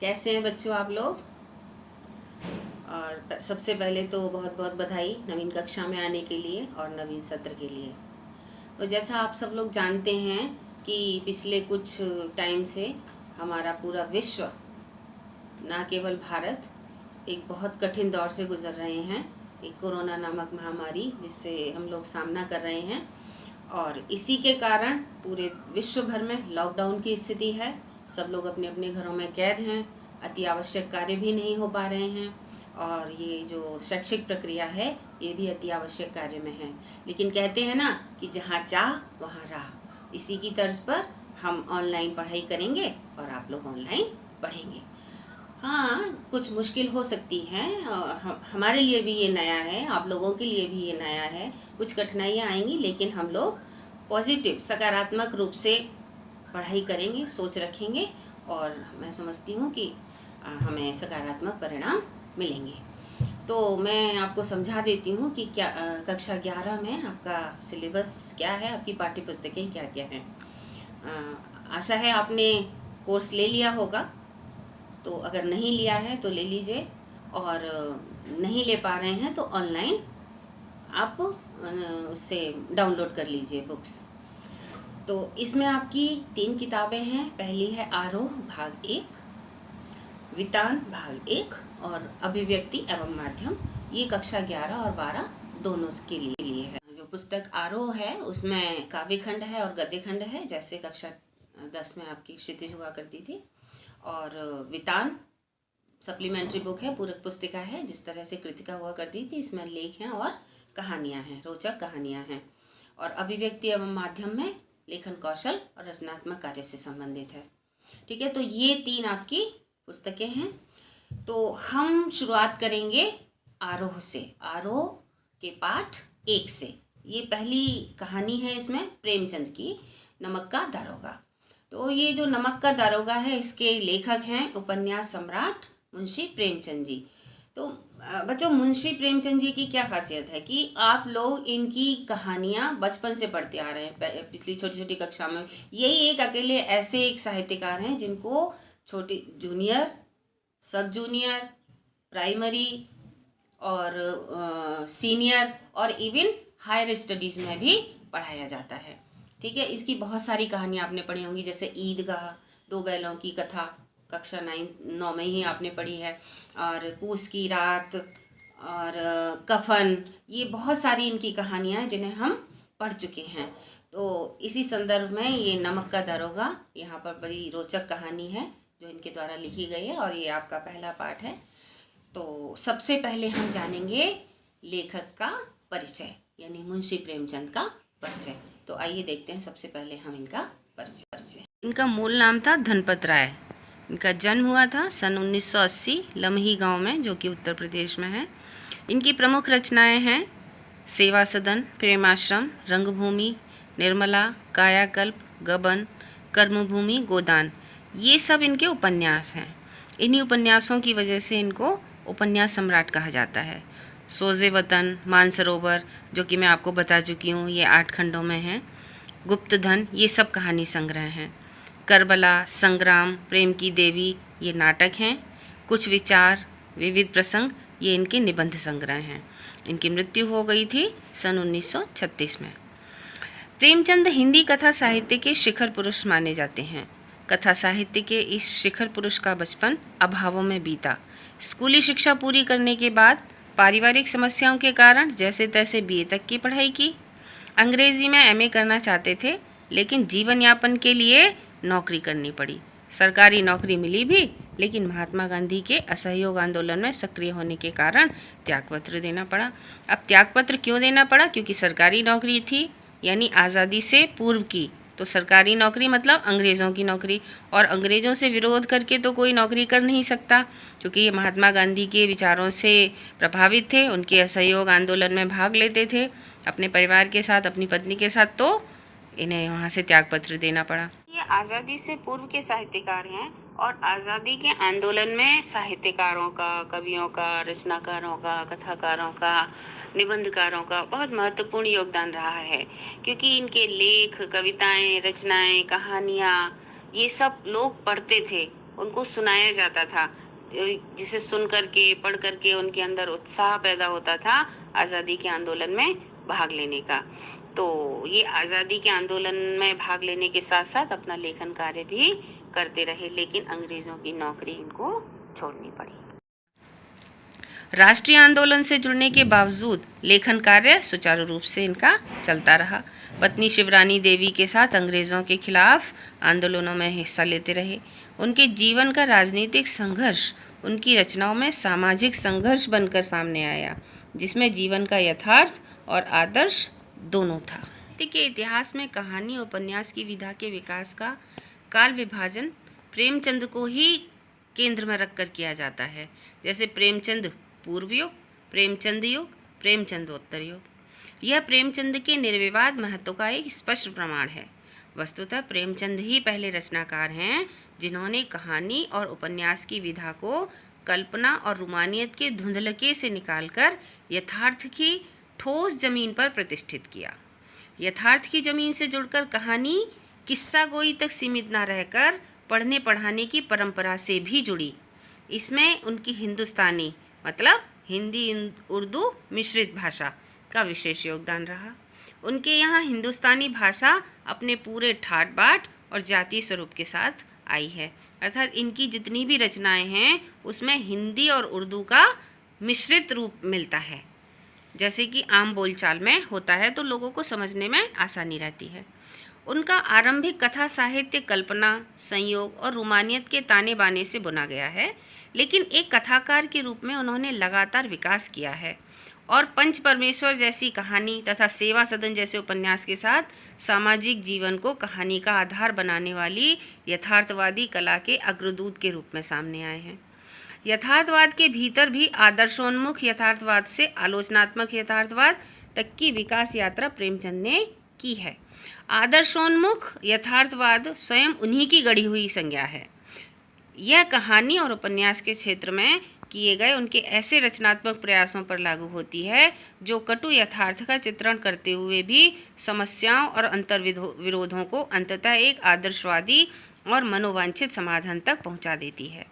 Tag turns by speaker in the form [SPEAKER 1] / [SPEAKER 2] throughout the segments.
[SPEAKER 1] कैसे हैं बच्चों आप लोग। और सबसे पहले तो बहुत बहुत बधाई नवीन कक्षा में आने के लिए और नवीन सत्र के लिए। तो जैसा आप सब लोग जानते हैं कि पिछले कुछ टाइम से हमारा पूरा विश्व, ना केवल भारत, एक बहुत कठिन दौर से गुजर रहे हैं। एक कोरोना नामक महामारी जिससे हम लोग सामना कर रहे हैं, और इसी के कारण पूरे विश्व भर में लॉकडाउन की स्थिति है। सब लोग अपने अपने घरों में कैद हैं, अति आवश्यक कार्य भी नहीं हो पा रहे हैं, और ये जो शैक्षिक प्रक्रिया है ये भी अति आवश्यक कार्य में है। लेकिन कहते हैं ना कि जहाँ चाह वहाँ राह। इसी की तर्ज पर हम ऑनलाइन पढ़ाई करेंगे और आप लोग ऑनलाइन पढ़ेंगे। हाँ, कुछ मुश्किल हो सकती है, हमारे लिए भी ये नया है, आप लोगों के लिए भी ये नया है। कुछ कठिनाइयाँ आएंगी, लेकिन हम लोग पॉजिटिव सकारात्मक रूप से पढ़ाई करेंगे, सोच रखेंगे, और मैं समझती हूँ कि हमें सकारात्मक परिणाम मिलेंगे। तो मैं आपको समझा देती हूँ कि क्या कक्षा 11 में आपका सिलेबस क्या है, आपकी पाठ्य पुस्तकें क्या क्या हैं। आशा है आपने कोर्स ले लिया होगा, तो अगर नहीं लिया है तो ले लीजिए, और नहीं ले पा रहे हैं तो ऑनलाइन आप उससे डाउनलोड कर लीजिए बुक्स। तो इसमें आपकी 3 किताबें हैं। पहली है आरोह भाग 1, वितान भाग 1 और अभिव्यक्ति एवं माध्यम। ये कक्षा 11 और 12 दोनों के लिए है। जो पुस्तक आरोह है उसमें काव्य खंड है और गद्य खंड है, जैसे कक्षा 10 में आपकी क्षितिज हुआ करती थी। और वितान सप्लीमेंट्री बुक है, पूरक पुस्तिका है, जिस तरह से कृतिका हुआ करती थी। इसमें लेख हैं और कहानियाँ हैं, रोचक कहानियाँ हैं। और अभिव्यक्ति एवं माध्यम में लेखन कौशल और रचनात्मक कार्य से संबंधित है। ठीक है, तो ये 3 आपकी पुस्तकें हैं। तो हम शुरुआत करेंगे आरोह से, आरोह के पाठ 1 से। ये पहली कहानी है इसमें प्रेमचंद की, नमक का दारोगा। तो ये जो नमक का दारोगा है, इसके लेखक हैं उपन्यास सम्राट मुंशी प्रेमचंद जी। तो बच्चों, मुंशी प्रेमचंद जी की क्या खासियत है कि आप लोग इनकी कहानियाँ बचपन से पढ़ते आ रहे हैं, पिछली छोटी छोटी कक्षा में। यही एक अकेले ऐसे एक साहित्यकार हैं जिनको छोटी जूनियर, सब जूनियर, प्राइमरी और सीनियर और इवन हायर स्टडीज़ में भी पढ़ाया जाता है। ठीक है, इसकी बहुत सारी कहानियाँ आपने पढ़ी होंगी, जैसे ईदगाह, 2 बैलों की कथा, कक्षा 9 में ही आपने पढ़ी है, और पूस की रात और कफन। ये बहुत सारी इनकी कहानियाँ हैं जिन्हें हम पढ़ चुके हैं। तो इसी संदर्भ में ये नमक का दारोगा यहाँ पर बड़ी रोचक कहानी है जो इनके द्वारा लिखी गई है, और ये आपका पहला पाठ है। तो सबसे पहले हम जानेंगे लेखक का परिचय, यानी मुंशी प्रेमचंद का परिचय। तो आइए देखते हैं सबसे पहले हम इनका परिचय। इनका मूल नाम था धनपत राय। इनका जन्म हुआ था सन 1980 लम्ही गांव में, जो कि उत्तर प्रदेश में है। इनकी प्रमुख रचनाएं हैं सेवा सदन, प्रेमाश्रम, रंगभूमि, निर्मला, कायाकल्प, गबन, कर्मभूमि, गोदान। ये सब इनके उपन्यास हैं। इन्हीं उपन्यासों की वजह से इनको उपन्यास सम्राट कहा जाता है। सोज़े वतन, मानसरोवर, जो कि मैं आपको बता चुकी हूँ, ये 8 खंडों में है। गुप्तधन, ये सब कहानी संग्रह हैं। करबला, संग्राम, प्रेम की देवी, ये नाटक हैं। कुछ विचार, विविध प्रसंग, ये इनके निबंध संग्रह हैं। इनकी मृत्यु हो गई थी सन 1936 में। प्रेमचंद हिंदी कथा साहित्य के शिखर पुरुष माने जाते हैं। कथा साहित्य के इस शिखर पुरुष का बचपन अभावों में बीता। स्कूली शिक्षा पूरी करने के बाद पारिवारिक समस्याओं के कारण जैसे तैसे बीए तक की पढ़ाई की। अंग्रेजी में एमए करना चाहते थे, लेकिन जीवन यापन के लिए नौकरी करनी पड़ी। सरकारी नौकरी मिली भी, लेकिन महात्मा गांधी के असहयोग आंदोलन में सक्रिय होने के कारण त्यागपत्र देना पड़ा। अब त्यागपत्र क्यों देना पड़ा? क्योंकि सरकारी नौकरी थी, यानी आज़ादी से पूर्व की। तो सरकारी नौकरी मतलब अंग्रेज़ों की नौकरी, और अंग्रेज़ों से विरोध करके तो कोई नौकरी कर नहीं सकता, क्योंकि ये महात्मा गांधी के विचारों से प्रभावित थे, उनके असहयोग आंदोलन में भाग लेते थे अपने परिवार के साथ, अपनी पत्नी के साथ। तो इन्हें वहाँ से त्यागपत्र देना पड़ा। ये आज़ादी से पूर्व के साहित्यकार हैं, और आज़ादी के आंदोलन में साहित्यकारों का, कवियों का, रचनाकारों का, कथाकारों का, निबंधकारों का बहुत महत्वपूर्ण योगदान रहा है, क्योंकि इनके लेख, कविताएं, रचनाएं, कहानियाँ, ये सब लोग पढ़ते थे उनको सुनाया जाता था, जिसे सुन करके पढ़ करके उनके अंदर उत्साह पैदा होता था आज़ादी के आंदोलन में भाग लेने का। तो ये आज़ादी के आंदोलन में भाग लेने के साथ साथ अपना लेखन कार्य भी करते रहे, लेकिन अंग्रेज़ों की नौकरी इनको छोड़नी पड़ी। राष्ट्रीय आंदोलन से जुड़ने के बावजूद लेखन कार्य सुचारू रूप से इनका चलता रहा। पत्नी शिवरानी देवी के साथ अंग्रेज़ों के खिलाफ आंदोलनों में हिस्सा लेते रहे। उनके जीवन का राजनीतिक संघर्ष उनकी रचनाओं में सामाजिक संघर्ष बनकर सामने आया, जिसमें जीवन का यथार्थ और आदर्श दोनों था। के इतिहास में कहानी उपन्यास की विधा के विकास का काल विभाजन प्रेमचंद को ही केंद्र में रखकर किया जाता है। जैसे प्रेमचंद पूर्व युग, प्रेमचंद युग, प्रेमचंदोत्तर युग। यह प्रेमचंद के निर्विवाद महत्व का एक स्पष्ट प्रमाण है। वस्तुतः प्रेमचंद ही पहले रचनाकार हैं जिन्होंने कहानी और उपन्यास की विधा को कल्पना और रूमानियत के धुंधलके से निकालकर यथार्थ की ठोस जमीन पर प्रतिष्ठित किया। यथार्थ की जमीन से जुड़कर कहानी किस्सा गोई तक सीमित न रहकर पढ़ने पढ़ाने की परंपरा से भी जुड़ी। इसमें उनकी हिंदुस्तानी मतलब हिंदी उर्दू मिश्रित भाषा का विशेष योगदान रहा। उनके यहाँ हिंदुस्तानी भाषा अपने पूरे ठाट बाट और जातीय स्वरूप के साथ आई है, अर्थात इनकी जितनी भी रचनाएं हैं उसमें हिंदी और उर्दू का मिश्रित रूप मिलता है। जैसे कि आम बोलचाल में होता है तो लोगों को समझने में आसानी रहती है। उनका आरंभिक कथा साहित्य कल्पना, संयोग और रूमानियत के ताने बाने से बुना गया है, लेकिन एक कथाकार के रूप में उन्होंने लगातार विकास किया है और पंच परमेश्वर जैसी कहानी तथा सेवा सदन जैसे उपन्यास के साथ सामाजिक जीवन को कहानी का आधार बनाने वाली यथार्थवादी कला के अग्रदूत के रूप में सामने आए हैं। यथार्थवाद के भीतर भी आदर्शोन्मुख यथार्थवाद से आलोचनात्मक यथार्थवाद तक की विकास यात्रा प्रेमचंद ने की है। आदर्शोन्मुख यथार्थवाद स्वयं उन्हीं की गढ़ी हुई संज्ञा है। यह कहानी और उपन्यास के क्षेत्र में किए गए उनके ऐसे रचनात्मक प्रयासों पर लागू होती है जो कटु यथार्थ का चित्रण करते हुए भी समस्याओं और अंतर्विरोधों को अंततः एक आदर्शवादी और मनोवांछित समाधान तक पहुंचा देती है।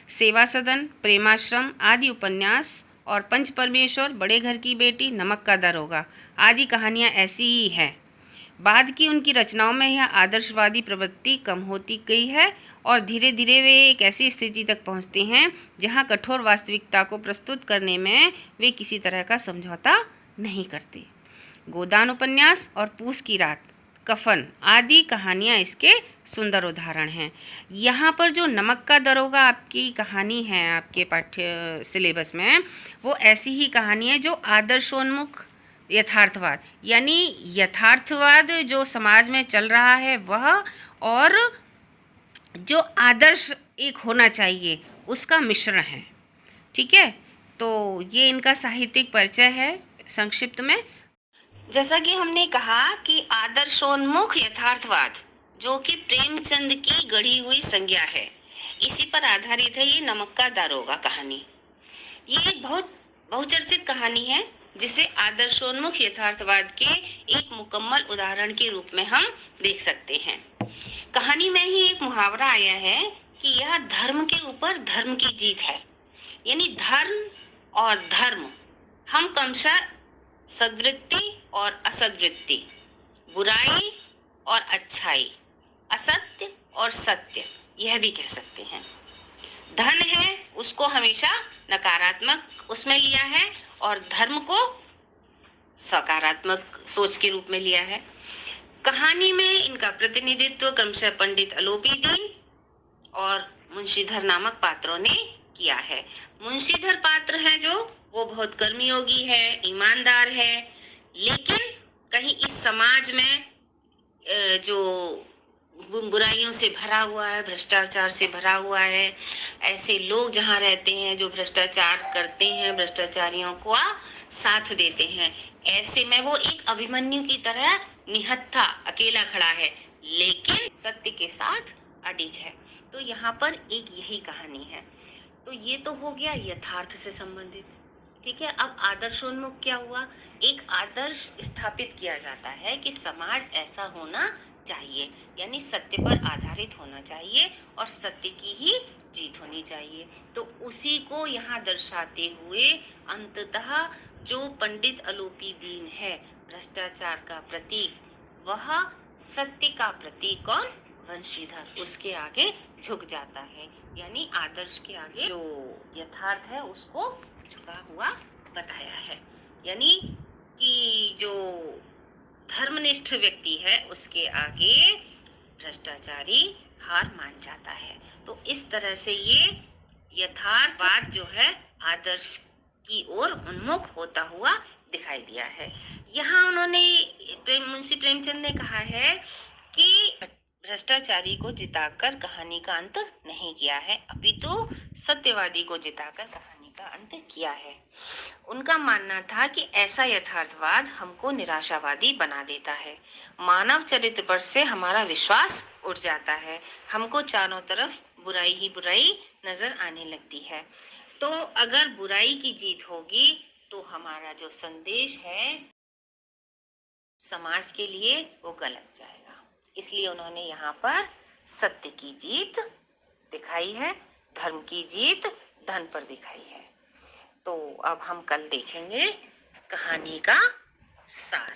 [SPEAKER 1] सेवा सदन, प्रेमाश्रम आदि उपन्यास और पंच परमेश्वर, बड़े घर की बेटी, नमक का दरोगा आदि कहानियाँ ऐसी ही हैं। बाद की उनकी रचनाओं में यह आदर्शवादी प्रवृत्ति कम होती गई है और धीरे धीरे वे एक ऐसी स्थिति तक पहुंचते हैं जहां कठोर वास्तविकता को प्रस्तुत करने में वे किसी तरह का समझौता नहीं करते। गोदान उपन्यास और पूस की रात, कफन आदि कहानियां इसके सुंदर उदाहरण हैं। यहाँ पर जो नमक का दरोगा आपकी कहानी है आपके पाठ्य सिलेबस में, वो ऐसी ही कहानी है जो आदर्शोन्मुख यथार्थवाद यानी यथार्थवाद जो समाज में चल रहा है वह और जो आदर्श एक होना चाहिए उसका मिश्रण है। ठीक है, तो ये इनका साहित्यिक परिचय है संक्षिप्त में। जैसा कि हमने कहा कि आदर्शोन्मुख यथार्थवाद जो कि प्रेमचंद की गढ़ी हुई संज्ञा है, इसी पर आधारित है ये नमक का दारोगा कहानी। ये एक बहुत बहुचर्चित कहानी है जिसे आदर्शोन्मुख यथार्थवाद के एक मुकम्मल उदाहरण के रूप में हम देख सकते हैं। कहानी में ही एक मुहावरा आया है कि यह धर्म के ऊपर धर्म की जीत है, यानी धर्म और धर्म हम क्रमशः सद्वृत्ति और असद्वृत्ति, बुराई और अच्छाई, असत्य और सत्य यह भी कह सकते हैं। धन है उसको हमेशा नकारात्मक उसमें लिया है और धर्म को सकारात्मक सोच के रूप में लिया है। कहानी में इनका प्रतिनिधित्व क्रमशः पंडित अलोपीदीन और मुंशीधर नामक पात्रों ने किया है। मुंशीधर पात्र है जो वो बहुत कर्मयोगी है, ईमानदार है, लेकिन कहीं इस समाज में जो बुराइयों से भरा हुआ है, भ्रष्टाचार से भरा हुआ है, ऐसे लोग जहाँ रहते हैं जो भ्रष्टाचार करते हैं, भ्रष्टाचारियों को साथ देते हैं, ऐसे में वो एक अभिमन्यु की तरह निहत्था अकेला खड़ा है, लेकिन सत्य के साथ अडिग है। तो यहाँ पर एक यही कहानी है। तो ये तो हो गया यथार्थ से संबंधित। ठीक है, अब आदर्शोन्मुख क्या हुआ? एक आदर्श स्थापित किया जाता है कि समाज ऐसा होना चाहिए, यानी सत्य पर आधारित होना चाहिए और सत्य की ही जीत होनी चाहिए। तो उसी को यहाँ दर्शाते हुए अंततः जो पंडित अलोपी दीन है, भ्रष्टाचार का प्रतीक, वह सत्य का प्रतीक कौन, वंशीधर, उसके आगे झुक जाता है। यानी आदर्श के आगे जो यथार्थ है उसको झुका हुआ बताया है। यानी कि जो धर्मनिष्ठ व्यक्ति है उसके आगे भ्रष्टाचारी हार मान जाता है। तो इस तरह से ये यथार्थवाद जो है आदर्श की ओर उन्मुख होता हुआ दिखाई दिया है। यहाँ उन्होंने मुंशी प्रेमचंद ने कहा है कि भ्रष्टाचारी को जिताकर कहानी का अंत नहीं किया है, अपितु सत्यवादी को जिताकर कहानी का अंत किया है। उनका मानना था कि ऐसा यथार्थवाद हमको निराशावादी बना देता है, मानव चरित्र पर से हमारा विश्वास उठ जाता है, हमको चारों तरफ बुराई ही बुराई नजर आने लगती है। तो अगर बुराई की जीत होगी तो हमारा जो संदेश है समाज के लिए वो गलत जाएगा। इसलिए उन्होंने यहाँ पर सत्य की जीत दिखाई है, धर्म की जीत धन पर दिखाई है। तो अब हम कल देखेंगे कहानी का सार।